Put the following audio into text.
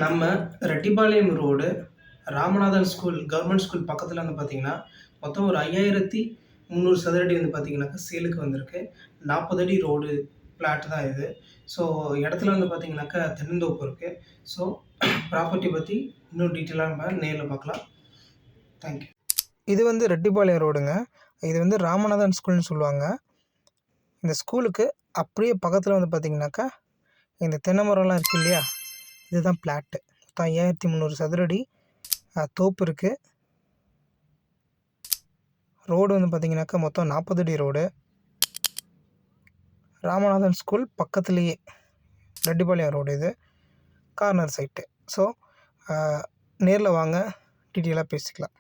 நம்ம Reddipalayam road Ramanathan school government school பக்கத்தில் வந்து பார்த்தீங்கன்னா, மொத்தம் ஒரு 5300 சதுரடி வந்து பார்த்தீங்கன்னாக்கா சேலுக்கு வந்திருக்கு. 40 அடி ரோடு பிளாட் தான் இது. ஸோ இடத்துல வந்து பார்த்தீங்கன்னாக்கா தென்னந்தோப்பு இருக்கு. ஸோ ப்ராப்பர்ட்டி பத்தி இன்னும் டீட்டெயிலா நம்ம நேர்ல பார்க்கலாம். Thank you. இது வந்து ரெட்டிபாளையம் ரோடுங்க. இது வந்து ராமநாதன் ஸ்கூல்னு சொல்லுவாங்க. இந்த ஸ்கூலுக்கு அப்படியே பக்கத்தில் வந்து பார்த்தீங்கன்னாக்கா, இந்த தென்னை மரம்லாம் இருக்கு இல்லையா? இதுதான் பிளாட்டு. மொத்தம் 5300 சதுரடி தோப்பு இருக்குது. ரோடு வந்து பார்த்தீங்கன்னாக்கா மொத்தம் 40 அடி ரோடு. ராமநாதன் ஸ்கூல் பக்கத்துலேயே ரெட்டிபாளையம் ரோடு இது. Corner side. ஸோ நேரில் வாங்க, டீட்டெயிலாக பேசிக்கலாம்.